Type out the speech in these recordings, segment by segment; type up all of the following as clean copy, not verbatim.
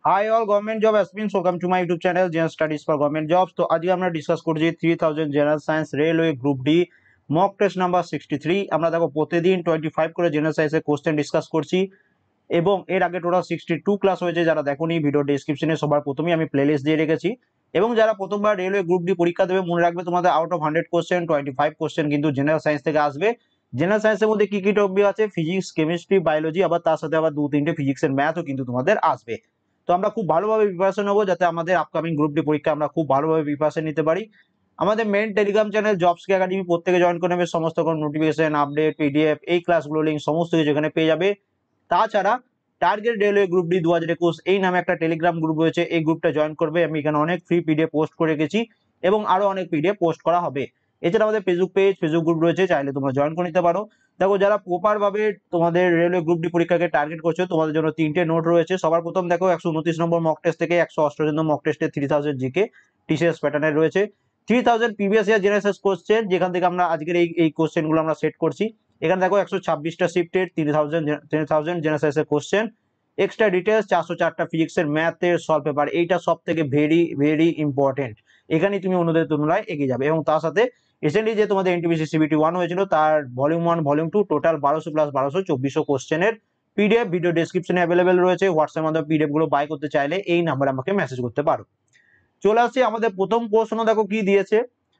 High all government job aspirants welcome to my YouTube channel JN studies for government jobs. तो आज আমরা discuss করছি 3000 general science railway group D mock test number 63। আমরা দেখো প্রতিদিন 25 করে জেনারেল সায়েন্সের কোশ্চেন ডিসকাস করছি এবং এর আগে টোটাল 62 ক্লাস হয়েছে। যারা দেখোনি ভিডিও ডেসক্রিপশনে সবার প্রথমেই আমি প্লেলিস্ট দিয়ে রেখেছি। এবং যারা প্রথমবার রেলওয়ে গ্রুপ ডি পরীক্ষা দেবে মনে রাখবে তোমাদের আউট অফ 100 কোশ্চেন 25 কোশ্চেন কিন্তু জেনারেল সায়েন্স থেকে আসবে। জেনারেল সায়েন্সের মধ্যে কি কি টপিক আছে, ফিজিক্স, কেমিস্ট্রি, বায়োলজি, আবার তার সাথে আবার 2-3টে ফিজিক্সের ম্যাথও কিন্তু তোমাদের আসবে। তো আমরা খুব ভালোভাবে প্রিপারেশন নেবো যাতে আমাদের আপকামিং গ্রুপ ডি পরীক্ষা আমরা খুব ভালোভাবে প্রিপারেশন নিতে পারি। আমাদের মেইন টেলিগ্রাম চ্যানেল জবস কে একাডেমি প্রত্যেকে জয়েন করে নেবে। সমস্ত রকম নোটিফিকেশন, আপডেট, পিডিএফ, এই ক্লাসগুলো লিঙ্ক সমস্ত কিছু এখানে পেয়ে যাবে। তাছাড়া টার্গেট রেলওয়ে গ্রুপ ডি 2021 এই নামে একটা টেলিগ্রাম গ্রুপ রয়েছে, এই গ্রুপটা জয়েন করবে। আমি এখানে অনেক ফ্রি পিডিএফ পোস্ট করে রেখেছি এবং আরো অনেক পিডিএফ পোস্ট করা হবে। এছাড়া আমাদের ফেসবুক পেজ, ফেসবুক গ্রুপ রয়েছে, চাইলে তোমরা জয়েন করে নিতে পারো। দেখো যারা প্রপার ভাবে তোমাদের রেলওয়ে গ্রুপ ডি পরীক্ষাকে টার্গেট করছো তোমাদের জন্য 3টে নোট রয়েছে। সবার প্রথম দেখো 129 নম্বর মক টেস্ট থেকে 188 নম্বর মক টেস্টে 3000 জিকে টিসিএস প্যাটার্নের রয়েছে। 3000 previous year general science question, যেখান থেকে আমরা আজকের এই কোশ্চেনগুলো আমরা সেট করছি। এখানে দেখো 126টা শিফটের 3000 জেনারেল সায়েন্সের কোশ্চেন, এক্সট্রা ডিটেলস 404টা ফিজিক্সের ম্যাথের সলভ পেপার। এইটা সব থেকে ভেরি ভেরি ইম্পর্টেন্ট, এখানে তুমি অন্যদের তুলনায় এগিয়ে যাবে। এবং তার সাথে রিসেন্টলি যে তোমাদের এনটিপিসি সিবিটি 1 হয়েছিল তার ভলিউম 1 ভলিউম 2 টোটাল 1200 প্লাস 1200 2400 কোশ্চেনের পিডিএফ ভিডিও ডেসক্রিপশনে অ্যাভেলেবেল রয়েছে। হোয়াটসঅ্যাপ মাধ্যমে পিডিএফ গুলো বাই করতে চাইলে এই নাম্বারে আমাকে মেসেজ করতে পারো। চলে আসছে আমাদের প্রথম প্রশ্ন, দেখো কি দিয়েছে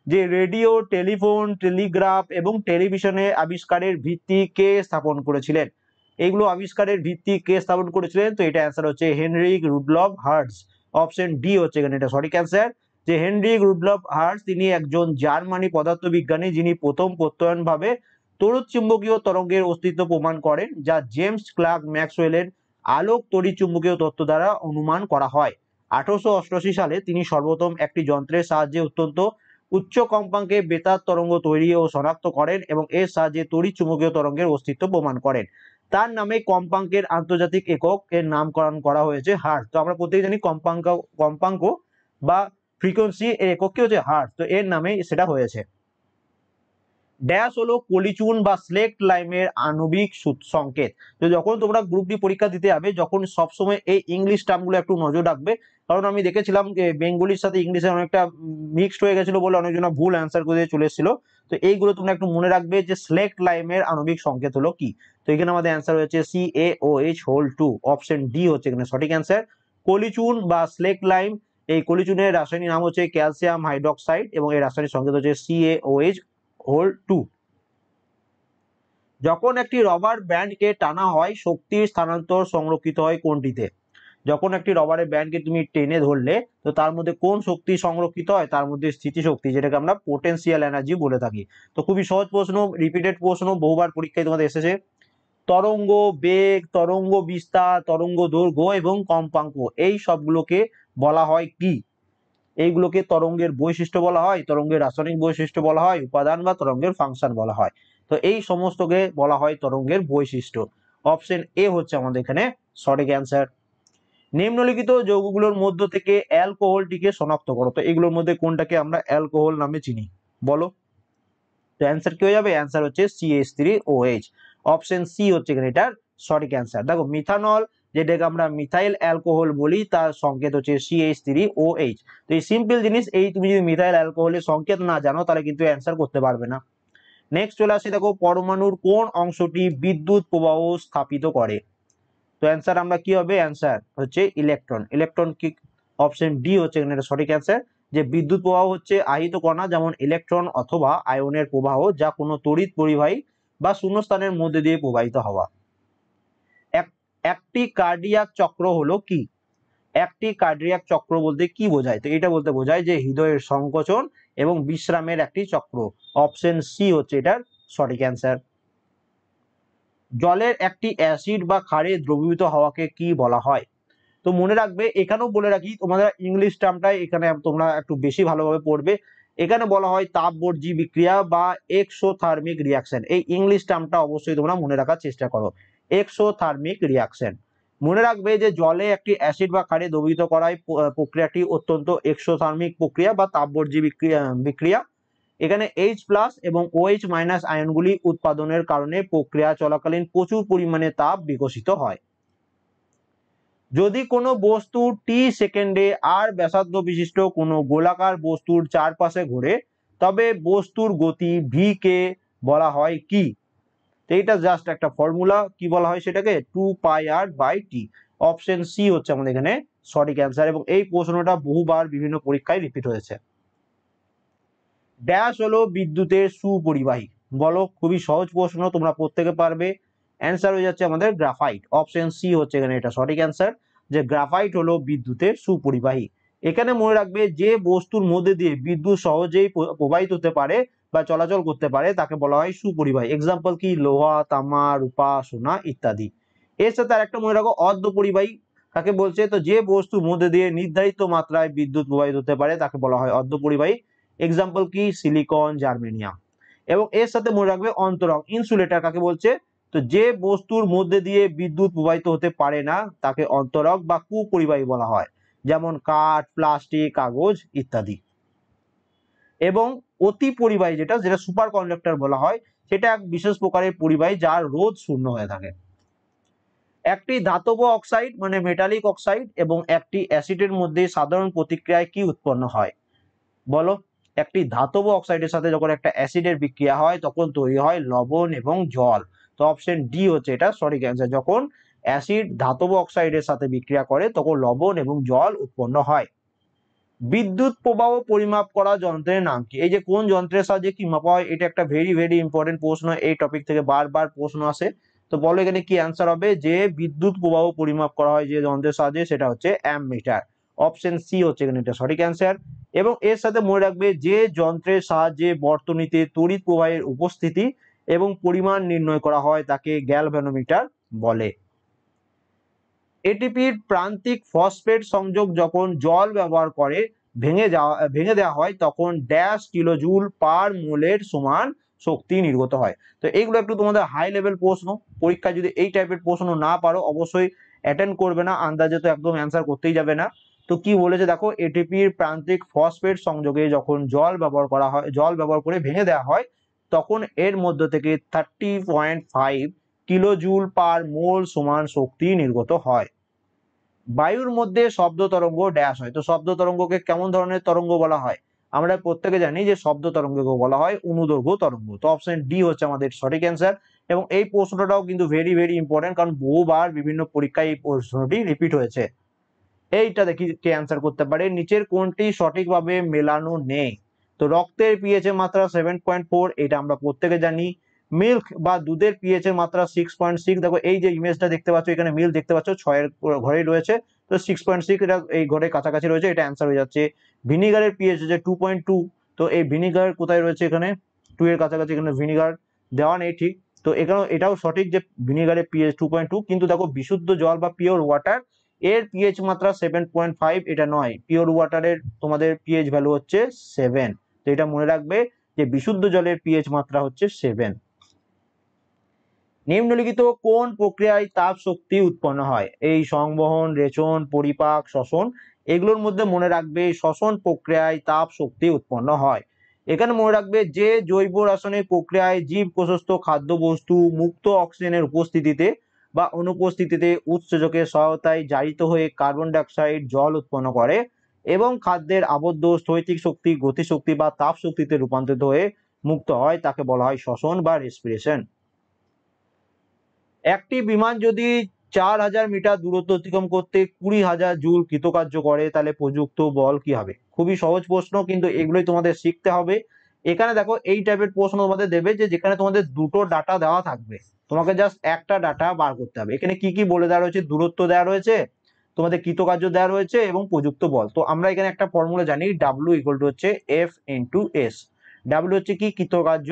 যে রেডিও, টেলিফোন, টেলিগ্রাফ এবং টেলিভিশনের আবিষ্কারের ভিত্তি কে স্থাপন করেছিলেন। এইগুলো আবিষ্কারের ভিত্তি কে স্থাপন করেছিলেন? তো এটা অ্যান্সার হচ্ছে Heinrich Rudolf Hertz. Option D হচ্ছে এখানে এটা সঠিক অ্যান্সার, যে হেনরিক রুডলফ হার্টজ তিনি একজন জার্মানি পদার্থবিজ্ঞানী যিনি প্রথম প্রত্যয়ন ভাবে তড়িৎ চুম্বকীয় তরঙ্গের অস্তিত্ব প্রমাণ করেন, যা জেমস ক্লার্ক ম্যাক্সওয়েলের আলোক তড়িৎ চুম্বকীয় তত্ত্ব দ্বারা অনুমান করা হয়। 1888 সালে তিনি সর্বপ্রথম একটি যন্ত্রের সাহায্যে অত্যন্ত উচ্চ কম্পাঙ্কে বেতার তরঙ্গ তৈরি ও শনাক্ত করেন এবং এর সাহায্যে তড়িৎ চুম্বকীয় তরঙ্গের অস্তিত্ব প্রমাণ করেন। তার নামে কম্পাঙ্কের আন্তর্জাতিক একক এর নামকরণ করা হয়েছে হার্টজ। তো আমরা প্রত্যেকে জানি কম্পাঙ্ক বা ফ্রিকোয়েন্সি এর একক কি হচ্ছে হার্টজ, তো এর নামে সেটা হয়েছে। ড্যাশ হলো কলিচুন বা স্লেক্ট লাইমের আণবিক সংকেত। তো যখন তোমরা গ্রুপ ডি পরীক্ষা দিতে যাবে যখন সবসময় এই ইংলিশ টার্মগুলো একটু নজর রাখবে, কারণ আমি দেখেছিলাম যে বেঙ্গলির সাথে ইংলিশের অনেকটা মিক্সড হয়ে গেছিল বলে অনেকজন ভুল অ্যান্সার করে চলে এসেছিল। তো এইগুলো তোমরা একটু মনে রাখবে যে স্লেক্ট লাইমের আণবিক সংকেত হলো কি। তো এখানে আমাদের অ্যান্সার হচ্ছে CaOH2, অপশন ডি হচ্ছে এখানে সঠিক অ্যান্সার। কলিচুন বা স্লেক্ট লাইম, এই কলিচুনের রাসায়নিক নাম হচ্ছে ক্যালসিয়াম হাইড্রোক্সাইড এবং এর রাসায়নিক সংকেত হচ্ছে CaOH2। যখন একটি রবার ব্যান্ডকে টানা হয় শক্তির স্থানান্তর সংরক্ষিত হয় কোনটিতে? যখন একটি রবারের ব্যান্ডকে তুমি টেনে ধরলে তো তার মধ্যে কোন শক্তি সংরক্ষিত হয়? তার মধ্যে স্থিতিশক্তি, যেটাকে আমরা পোটেনশিয়াল এনার্জি বলে থাকি। তো খুবই সহজ প্রশ্ন, রিপিটেড প্রশ্ন, বহুবার পরীক্ষায় তোমাদের এসেছে। তরঙ্গ বেগ, তরঙ্গ বিস্তার, তরঙ্গ দৈর্ঘ্য এবং কম্পাঙ্ক, এই সবগুলোকে বলা হয় কি? এইগুলোকে তরঙ্গের বৈশিষ্ট্য বলা হয়, তরঙ্গের রাসায়নিক বৈশিষ্ট্য বলা হয়, উপাদান বা তরঙ্গের ফাংশন বলা হয়। তো এই সমস্তকে বলা হয় তরঙ্গের বৈশিষ্ট্য। অপশন এ হচ্ছে আমাদের এখানে সঠিক অ্যান্সার। নিম্নলিখিত যৌগগুলোর মধ্য থেকে অ্যালকোহলটিকে শনাক্ত করো। তো এগুলোর মধ্যে কোনটাকে আমরা অ্যালকোহল নামে চিনি বলো? তো অ্যান্সার কি হয়ে যাবে? অ্যান্সার হচ্ছে CH3OH। অপশন সি হচ্ছে এখানে এটার সঠিক অ্যান্সার। দেখো মিথানল, যেটাকে আমরা মিথাইল অ্যালকোহল বলি, তার সংকেত হচ্ছে CH3OH। তো এই সিম্পল জিনিস, এই তুমি যদি মিথাইল অ্যালকোহলের সংকেত না জানো তাহলে কিন্তু অ্যান্সার করতে পারবে না। নেক্সট চলে আসি, দেখো পরমাণুর কোন অংশটি বিদ্যুৎ প্রবাহ স্থাপিত করে? তো অ্যান্সার আমরা কি হবে? অ্যান্সার হচ্ছে ইলেকট্রন। ইলেকট্রন কি? অপশন ডি হচ্ছে এখানে সঠিক অ্যান্সার, যে বিদ্যুৎ প্রবাহ হচ্ছে আহিত কণা যেমন ইলেকট্রন অথবা আয়নের প্রবাহ যা কোনো তড়িৎ পরিবাহী বা শূন্যস্থানের মধ্যে দিয়ে প্রবাহিত হওয়া। একটি কার্ডিয়াক চক্র হলো কি? একটি কার্ডিয়াক চক্র বলতে কি বোঝায়? তো এটা বলতে বোঝায় যে হৃদয়ের সংকোচন এবং বিশ্রামের একটি চক্র। অপশন সি হচ্ছে এটার সঠিক অ্যান্সার। জলের একটি অ্যাসিড বা ক্ষারে দ্রবীভূত হওয়াকে কি বলা হয়? তো মনে রাখবে, এখানেও বলে রাখি তোমাদের ইংলিশ টার্মটা এখানে তোমরা একটু বেশি ভালোভাবে পড়বে। এখানে বলা হয় তাপবর্জি বিক্রিয়া বা এক্সোথার্মিক রিয়াকশন। এই ইংলিশ টার্মটা অবশ্যই তোমরা মনে রাখার চেষ্টা করো, এক্সোথার্মিক রিয়াকশন। মনে রাখবে যে জলে একটি অ্যাসিড বা ক্ষারে দ্রবীভূত করার প্রক্রিয়াটি অত্যন্ত এক্সোথার্মিক প্রক্রিয়া বা তাপবর্জি বিক্রিয়া। এখানে H+ এবং OH- আয়নগুলি উৎপাদনের কারণে প্রক্রিয়া চলাকালীন প্রচুর পরিমাণে তাপ বিকশিত হয়। যদি কোনো বস্তু টি সেকেন্ডে আর ব্যাসার্ধ বিশিষ্ট কোনো গোলাকার বস্তুর চারপাশে ঘোরে তবে বস্তুর গতি ভি কে বলা হয় কি? এইটা জাস্ট একটা ফর্মুলা, কি বলা হয় সেটাকে, 2πr/t। অপশন সি হচ্ছে আমাদের এখানে সঠিক অ্যান্সার, এবং এই প্রশ্নটা বহুবার বিভিন্ন পরীক্ষায় রিপিট হয়েছে। ড্যাশ হলো বিদ্যুতের সুপরিবাহী, বলো। খুবই সহজ প্রশ্ন, তোমরা প্রত্যেকে পারবে। অ্যান্সার হয়ে যাচ্ছে আমাদের গ্রাফাইট। অপশন সি হচ্ছে এখানে এটা সঠিক অ্যান্সার, যে গ্রাফাইট হলো বিদ্যুতের সুপরিবাহী। এখানে মনে রাখবে যে বস্তুর মধ্যে দিয়ে বিদ্যুৎ সহজেই প্রবাহিত হতে পারে বা চলাচল করতে পারে তাকে বলা হয় সুপরিবাহী। এক্সাম্পল কি, লোহা, তামা, রূপা, সোনা ইত্যাদি। এর সাথে আর একটা মনে রাখো, অর্ধপরিবাহী কাকে বলছে, তো যে বস্তুর মধ্যে দিয়ে নির্ধারিত মাত্রায় বিদ্যুৎ প্রবাহিত হতে পারে তাকে বলা হয় অর্ধপরিবাহী। এক্সাম্পল কি, সিলিকন, জার্মেনিয়াম। এবং এর সাথে মনে রাখবে অন্তরক, ইনসুলেটর কাকে বলছে, তো যে বস্তুর মধ্যে দিয়ে বিদ্যুৎ প্রবাহিত হতে পারে না তাকে অন্তরক বা কুপরিবাহী বলা হয়, যেমন কাঠ, প্লাস্টিক, কাগজ ইত্যাদি। এবং অতি পরিবাহী যেটা যেটা সুপার কন্ডাক্টর বলা হয়, সেটা এক বিশেষ প্রকারের পরিবাহী যার রোধ শূন্য হয়ে থাকে। একটি ধাতব অক্সাইড মানে মেটালিক অক্সাইড এবং একটি অ্যাসিডের মধ্যে সাধারণ প্রতিক্রিয়ায় কি উৎপন্ন হয়, বলো। একটি ধাতব অক্সাইডের সাথে যখন একটা অ্যাসিডের বিক্রিয়া হয় তখন তৈরি হয় লবণ এবং জল। তো অপশন ডি হচ্ছে এটা সঠিক অ্যান্সার, যখন অ্যাসিড ধাতব অক্সাইডের সাথে বিক্রিয়া করে তখন লবণ এবং জল উৎপন্ন হয়। বিদ্যুৎ প্রবাহ পরিমাপ করা যন্ত্রের নাম কি? এই যে কোন যন্ত্রের সাহায্যে কি মাপা হয়, এটা একটা ভেরি ভেরি ইম্পর্টেন্ট প্রশ্ন, এই টপিক থেকে বারবার প্রশ্ন আসে। তো বলো এখানে কি অ্যান্সার হবে, যে বিদ্যুৎ প্রবাহ পরিমাপ করা হয় যে যন্ত্রের সাহায্যে সেটা হচ্ছে অ্যামমিটার। অপশন সি হচ্ছে এখানে এটা সঠিক অ্যান্সার। এবং এর সাথে মনে রাখবে যে যন্ত্রের সাহায্যে বর্তনীতে তড়িৎ প্রবাহের উপস্থিতি এবং পরিমাণ নির্ণয় করা হয় তাকে গ্যালভানোমিটার বলে। এটিপির প্রান্তিক ফসফেট সংযোগ যখন জল ব্যবহার করে ভেঙে দেওয়া হয় তখন ড্যাশ কিলোজুল পার মোলের সমান শক্তি নির্গত হয়। তো এইগুলো একটু তোমাদের হাই লেভেল প্রশ্ন, পরীক্ষা যদি এই টাইপের প্রশ্ন না পারো অবশ্যই অ্যাটেন্ড করবে না, আন্দাজে তো একদম অ্যান্সার করতেই যাবে না। তো কি বলেছে দেখো, এটিপির প্রান্তিক ফসফেট সংযোগে যখন জল ব্যবহার করে ভেঙে দেওয়া হয় তখন এর মধ্য থেকে 30.5 কিলোজুল পার মোল সমান শক্তি নির্গত হয়। বায়ুর মধ্যে শব্দ তরঙ্গ ড্যাশ হয়, তো শব্দ তরঙ্গকে কেমন ধরনের তরঙ্গ বলা হয়, আমরা প্রত্যেকে জানি যে শব্দ তরঙ্গকে বলা হয় অনুদৈর্ঘ্য তরঙ্গ। তো অপশন ডি হচ্ছে আমাদের সঠিক অ্যান্সার। এবং এই প্রশ্নটাও কিন্তু ভেরি ভেরি ইম্পর্টেন্ট, কারণ বহুবার বিভিন্ন পরীক্ষায় এই প্রশ্নটি রিপিট হয়েছে। এইটা দেখি কে অ্যান্সার করতে পারে, নিচের কোনটি সঠিকভাবে মেলানো নেই। তো রক্তের পিএইচ এর মাত্রা 7.4, এটা আমরা প্রত্যেকে জানি। মিল্ক বা দুধের পিএইচ এর মাত্রা 6.6, দেখো এই যে ইমেজটা দেখতে পাচ্ছ এখানে মিল্ক দেখতে পাচ্ছ 6 এর ঘরেই রয়েছে, তো 6.6 এটা এই ঘরের কাছাকাছি রয়েছে, এটা অ্যান্সার হয়ে যাচ্ছে। ভিনিগারের পিএইচ হচ্ছে 2.2, তো এই ভিনিগার কোথায় রয়েছে, এখানে 2 এর কাছাকাছি, এখানে ভিনিগার দেওয়া নেই ঠিক। তো এখানেও এটাও সঠিক যে ভিনিগারের পিএইচ 2.2, কিন্তু দেখো বিশুদ্ধ জল বা পিওর ওয়াটার এর পিএইচ মাত্রা 7.5, এটা নয়, পিওর ওয়াটারের তোমাদের পিএইচ ভ্যালু হচ্ছে 7। তো এটা মনে রাখবে যে বিশুদ্ধ জলের পিএইচ মাত্রা হচ্ছে 7। নিম্নলিখিত কোন প্রক্রিয়ায় তাপ শক্তি উৎপন্ন হয়, এই সংবহন, রেচন, পরিপাক, শ্বসন, এগুলোর মধ্যে মনে রাখবে শ্বসন প্রক্রিয়ায় তাপ শক্তি উৎপন্ন হয়। এখানে মনে রাখবে যে জৈব রাসায়নিক প্রক্রিয়ায় জীব কোষস্থ খাদ্যবস্তু মুক্ত অক্সিজেনের উপস্থিতিতে বা অনুপস্থিতিতে উৎসেচকের সহায়তায় জারিত হয়ে কার্বন ডাইঅক্সাইড জল উৎপন্ন করে এবং খাদ্যের আবদ্ধ স্থৈতিক শক্তি গতিশক্তি বা তাপ শক্তিতে রূপান্তরিত হয়ে মুক্ত হয় তাকে বলা হয় শ্বসন বা রেসপিরেশন। একটি বিমান যদি 4000 মিটার দূরত্ব অতিক্রম করতে 20,000 জুল কৃতকার্য করে তাহলে প্রযুক্ত বল কি হবে? খুবই সহজ প্রশ্ন, কিন্তু এগুলোই তোমাদের শিখতে হবে। এখানে দেখো এই টাইপের প্রশ্ন তোমাদের দেবে যে যেখানে তোমাদের দুটো ডাটা দেওয়া থাকবে, তোমাকে জাস্ট একটা ডাটা বার করতে হবে। এখানে কি কি বলে দেওয়া রয়েছে, দূরত্ব দেওয়া রয়েছে, তোমাদের কৃতকার্য দেওয়া রয়েছে এবং প্রযুক্ত বল। তো আমরা এখানে একটা ফর্মুলা জানি, ডাব্লিউ ইকুয়াল টু হচ্ছে এফ ইন্টু এস। ডাব্লিউ হচ্ছে কি, কৃতকার্য,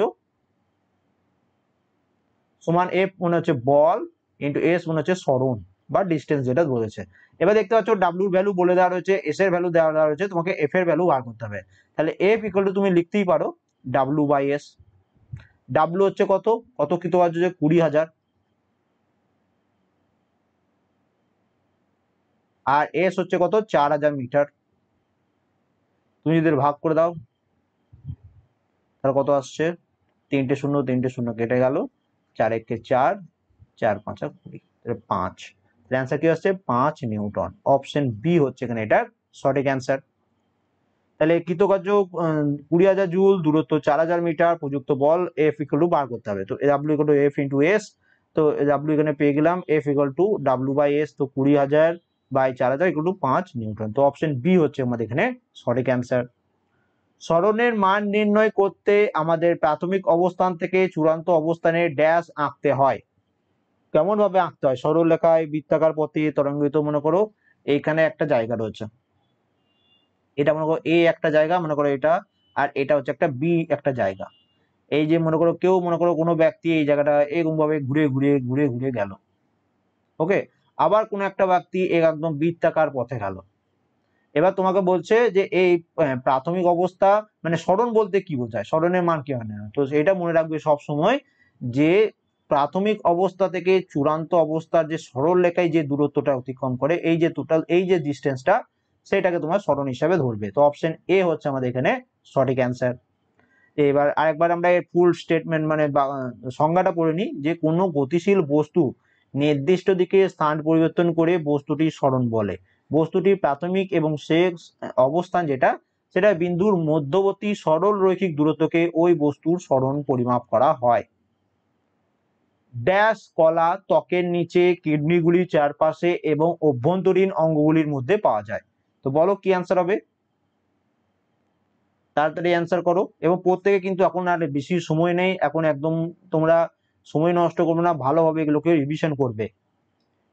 সমান এফ মনে হচ্ছে বল ইন্টু এস মনে হচ্ছে সরণ বা ডিস্টেন্স যেটা বলেছে। এবার দেখতে পাচ্ছ ডাব্লিউর ভ্যালু বলে দেওয়া রয়েছে, এস এর ভ্যালু দেওয়া রয়েছে, তোমাকে এফ এর ভ্যালু বার করতে হবে। তাহলে এফ ইকুয়াল টু তুমি লিখতেই পারো ডাব্লিউ বাই এস। ডাব্লিউ হচ্ছে কত কত কৃতকার্য, যে 20,000, আর এস হচ্ছে কত 4000 মিটার। তুমি যদি ভাগ করে দাও তাহলে কত আসছে, 3টে শূন্য 3টে শূন্য কেটে গেল, 4 একে 4, 4 5 20, 5। অ্যান্সার কি হচ্ছে 5 নিউটন। অপশন বি হচ্ছে এখানে এটার সঠিক অ্যান্সার। তাহলে কৃতকার্য 20,000 জুল, দূরত্ব 4,000 মিটার, প্রযুক্ত বল এফ ইকুয়াল টু বার করতে হবে। তো W equal to F into S. তো ডাব্লিউ এখানে পেয়ে গেলাম F equal to W by S, তো 20,000 বাই 4,000 ইকুয়াল টু 5 নিউটন। তো অপশন বি হচ্ছে আমাদের এখানে সঠিক অ্যান্সার। সরণের মান নির্ণয় করতে আমাদের প্রাথমিক অবস্থান থেকে চূড়ান্ত অবস্থানে ড্যাশ আঁকতে হয়। কেমন ভাবে আঁকতে হয়? সরল রেখায়, বৃত্তাকার পথে, তরঙ্গিত। মনে করো এইখানে একটা জায়গা রয়েছে, এটা মনে করো এ একটা জায়গা, মনে করো এটা, আর এটা হচ্ছে একটা বি একটা জায়গা। এই যে মনে করো কেউ, মনে করো কোনো ব্যক্তি এই জায়গাটা এরকম ভাবে ঘুরে ঘুরে ঘুরে ঘুরে গেল, ওকে। আবার কোনো একটা ব্যক্তি একদম বৃত্তাকার পথে গেল। এবার তোমাকে বলছে যে এই প্রাথমিক অবস্থা মানে সরণ বলতে কি বোঝায়, সরণের মান কি হয় না, তো এটা মনে রাখবে সব সময় যে প্রাথমিক অবস্থা থেকে চূড়ান্ত অবস্থার যে সরল রেখায় যে দূরত্বটা অতিক্রম করে, এই যে টোটাল এই যে ডিস্টেন্সটা, সেটাকে তোমার সরণ হিসাবে ধরবে। তো অপশন এ হচ্ছে আমাদের এখানে সঠিক অ্যান্সার। এবার আরেকবার আমরা এর ফুল স্টেটমেন্ট মানে সংজ্ঞাটা পড়ে নিই, যে কোনো গতিশীল বস্তু নির্দিষ্ট দিকে স্থান পরিবর্তন করে বস্তুটির সরণ বলে। বস্তুটির প্রাথমিক এবং শেষ অবস্থান যেটা, সেটা বিন্দুর মধ্যবর্তী সরল রৈখিক দূরত্বকে ওই বস্তুর সরণ পরিমাপ করা হয়। ড্যাশ কলা ত্বকের নিচে, কিডনিগুলির চারপাশে এবং অভ্যন্তরীণ অঙ্গগুলির মধ্যে পাওয়া যায়। তো বলো কি অ্যান্সার হবে? তাড়াতাড়ি অ্যান্সার করো। এবং প্রত্যেকে কিন্তু এখন আর বেশি সময় নেই, এখন একদম তোমরা সময় নষ্ট করবে না, ভালোভাবে এগুলোকে রিভিশন করবে।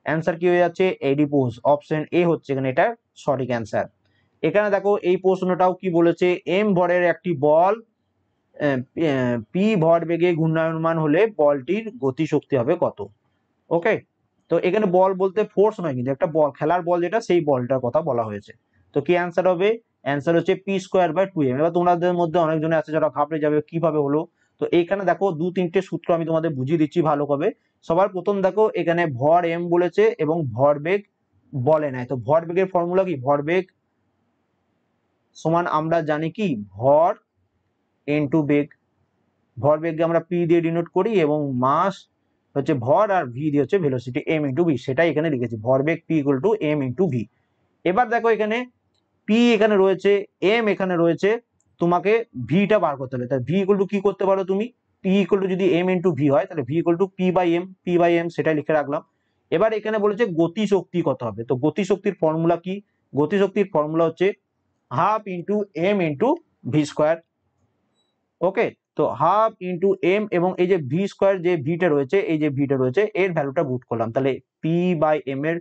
অ্যান্সার কি হয়ে যাচ্ছে? এডিপোজ। অপশন এ হচ্ছে এখানে এটা সঠিক অ্যান্সার। এখানে দেখো এই প্রশ্নটাও কি বলেছে, এম ভরের একটি বল পি ভর বেগে ঘূর্ণায়মান হলে বলটির গতিশক্তি হবে কত? ওকে, তো এখানে বল বলতে ফোর্স নয়, কিন্তু একটা বল, খেলার বল যেটা, সেই বলটার কথা বলা হয়েছে। তো কি অ্যান্সার হবে? অ্যান্সার হচ্ছে পি স্কোয়ার বাই 2m। এবার তোমাদের মধ্যে অনেকজনে আছে যারা ঘাবড়ে যাবে কিভাবে হলো। তো এইখানে দেখো 2-3টে সূত্র আমি তোমাদের বুঝিয়ে দিচ্ছি ভালোভাবে। সবার প্রথম দেখো এখানে ভর এম বলেছে এবং ভরবেগ বলে নাই। তো ভরবেগের ফর্মুলা কি? ভরবেগ সমান আমরা জানি কি, ভর ইনটু বেগ। ভরবেগকে আমরা পি দিয়ে ডিনোট করি এবং মাস হচ্ছে ভর, আর ভি দিয়ে হচ্ছে ভেলোসিটি, এম ইন্টু ভি, সেটাই এখানে লিখেছি, ভরবেগ P equal to M into V. এবার দেখো এখানে পি এখানে রয়েছে, এম এখানে রয়েছে, তোমাকে ভিটা বার করতে হবে। তাহলে ভি ইকুয়াল টু কি করতে পারো তুমি? পি ইকুয়াল টু যদি এম ইন্টু ভি হয়, তাহলে V equal to P by M, P by M সেটাই লিখে রাখলাম। এবার এখানে বলেছে গতিশক্তি কত হবে। তো গতিশক্তির ফর্মুলা কি? গতিশক্তির ফর্মুলা হচ্ছে half into M into V square. Okay, তো হাফ ইন্টু এম এবং এই যে ভি স্কোয়ার, যে ভিটা রয়েছে, এই যে ভিটা রয়েছে এর ভ্যালুটা পুট করলাম, তাহলে পি বাই এম এর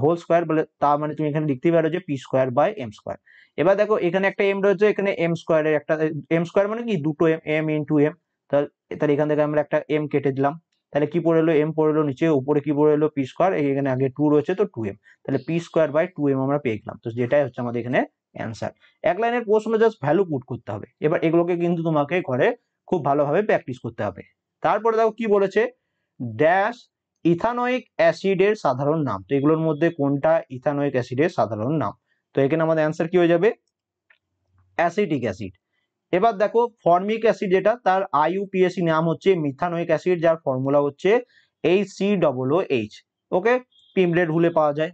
হোল স্কোয়ার বলে, তার মানে তুমি এখানে লিখতে পারো যে P square by M square. এবার দেখো এখানে একটা এম রয়েছে, এখানে এম স্কোয়ারের একটা, এম স্কোয়ার মানে কি দুটো এম, এম ইন্টু এম। তাহলে এখান থেকে আমরা একটা এম কেটে দিলাম, তাহলে কি পড়ে এলো? এম পড়ে এলো নিচে, উপরে কি পড়ে এলো? পি স্কোয়ার, এখানে আগে 2 রয়েছে তো 2m, তাহলে পি স্কোয়ার বাই 2m আমরা পেয়ে গেলাম। তো যেটাই হচ্ছে আমাদের এখানে অ্যান্সার। এক লাইনের প্রশ্ন জাস্ট ভ্যালু পুট করতে হবে। এবার এগুলোকে কিন্তু তোমাকে ঘরে খুব ভালোভাবে প্র্যাকটিস করতে হবে। তারপরে দেখো কি বলেছে, ড্যাশ ইথানোয়িক অ্যাসিডের সাধারণ নাম। তো এগুলোর মধ্যে কোনটা ইথানোয়িক অ্যাসিডের সাধারণ নাম? তো এখানে আমাদের অ্যান্সার কি হয়ে যাবে? Acetic acid. এবার দেখো ফর্মিক অ্যাসিড যেটা, তার আইইউপিএসি নাম হচ্ছে মিথানোয়িক অ্যাসিড, যার ফর্মুলা হচ্ছে HCOOH। ওকে, পিমলেট ভুলে পাওয়া যায়।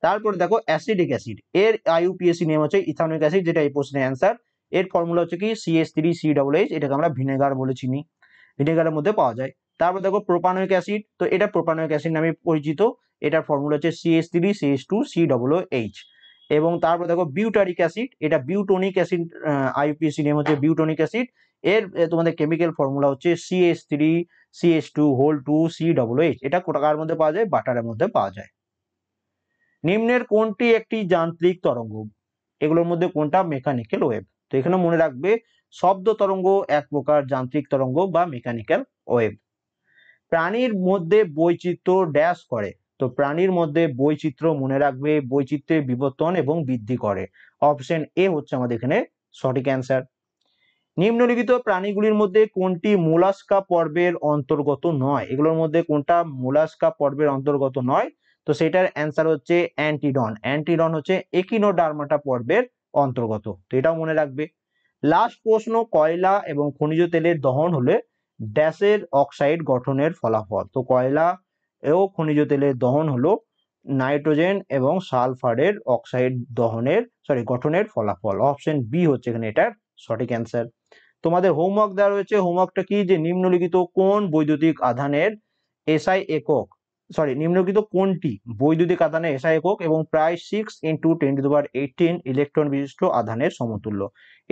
তারপরে দেখো অ্যাসিডিক অ্যাসিড, এর আইইউপিএসি নেম হচ্ছে ইথানোয়িক অ্যাসিড, যেটা এই প্রশ্নের অ্যান্সার। এর ফর্মুলা হচ্ছে কি CH3COOH, এটাকে আমরা ভিনেগার বলে চিনি, ভিনেগারের মধ্যে পাওয়া যায়। তারপর দেখো প্রোপানোয়িক অ্যাসিড, তো এটা প্রোপানোয়িক অ্যাসিড নামে পরিচিত, এটার ফর্মুলা হচ্ছে CH3CH2COOH। এবং তারপর দেখো বিউটারিক অ্যাসিড, এটা বিউটোনিক অ্যাসিড, আইইউপিএসি নেম হচ্ছে বিউটোনিক অ্যাসিড, এর তোমাদের কেমিক্যাল ফর্মুলা হচ্ছে CH3CH2COOH। এটা কার মধ্যে পাওয়া যায়? বাটারের মধ্যে পাওয়া যায়। নিম্নের কোনটি একটি যান্ত্রিক তরঙ্গ? এগুলোর মধ্যে কোনটা মেকানিক্যাল ওয়েভ? তো এখানে মনে রাখবে শব্দ তরঙ্গ এক প্রকার যান্ত্রিক তরঙ্গ বা মেকানিক্যাল ওয়েভ। প্রাণীর মধ্যে বৈচিত্র্য ড্যাশ করে। তো প্রাণীর মধ্যে বৈচিত্র্য মনে রাখবে বৈচিত্র্যের বিবর্তন এবং বৃদ্ধি করে। অপশন এ হচ্ছে আমাদের এখানে সঠিক অ্যান্সার। নিম্নলিখিত প্রাণীগুলির মধ্যে কোনটি মোলাস্কা পর্বের অন্তর্গত নয়? এগুলোর মধ্যে কোনটা মোলাস্কা পর্বের অন্তর্গত নয়? তো সেটার অ্যান্সার হচ্ছে অ্যান্টিডন। অ্যান্টিডন হচ্ছে একিনোডার্মাটা পর্বের অন্তর্গত, তো এটাও মনে রাখবে। লাস্ট প্রশ্ন, কয়লা এবং খনিজ তেলের দহন হলে ড্যাশের অক্সাইড গঠনের ফলাফল। তো কয়লা ও খনিজ তেলের দহন হলো নাইট্রোজেন এবং সালফারের অক্সাইড গঠনের ফলাফল। অপশন বি হচ্ছে এখানে এটার সঠিক অ্যান্সার। তোমাদের হোমওয়ার্ক দেওয়া রয়েছে, হোমওয়ার্কটা কি যে নিম্নলিখিত কোন বৈদ্যুতিক আধানের এসআই একক নিম্নলিখিত কোনটি বৈদ্যুতিক আধানের এসআই একক এবং প্রায় 6 × 10⁻18 ইলেকট্রন বিশিষ্ট আধানের সমতুল্য।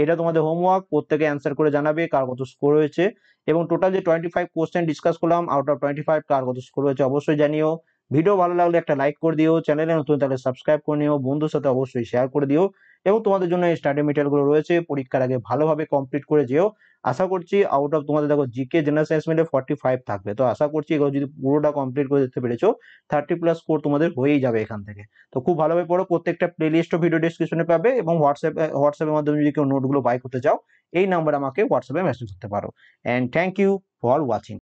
এটা তোমাদের হোমওয়ার্ক, প্রত্যেকে অ্যান্সার করে জানাবে কার কত স্কোর হয়েছে, এবং টোটাল যে 25 কোশ্চেন ডিসকাস করলাম আউট অফ 25 কার কত স্কোর হয়েছে অবশ্যই জানিও। ভিডিও ভালো লাগলে একটা লাইক করে দিও, চ্যানেলে নতুন তাহলে সাবস্ক্রাইব করে নিও, বন্ধুর সাথে অবশ্যই শেয়ার করে দিও, এবং তোমাদের জন্য এই স্টাডি মেটেরিয়াল গুলো রয়েছে, পরীক্ষার আগে ভালোভাবে কমপ্লিট করে যেও। আশা করছি আউট অফ তোমাদের দেখো জিকে জেনারেল সায়েন্স মিলে 45 থাকবে, তো আশা করছি এগুলো যদি পুরোটা কমপ্লিট করে দিতে পেরেছো 30+ স্কোর তোমাদের হয়েই যাবে এখান থেকে। তো খুব ভালোভাবে পড়ো, প্রত্যেকটা প্লে লিস্ট ও ভিডিও ডিসক্রিপশনে পাবে, এবং হোয়াটসঅ্যাপের মাধ্যমে যদি কেউ নোটগুলো বাই করতে চাও এই নাম্বারে আমাকে হোয়াটসঅ্যাপে মেসেজ করতে পারো। And thank you for watching.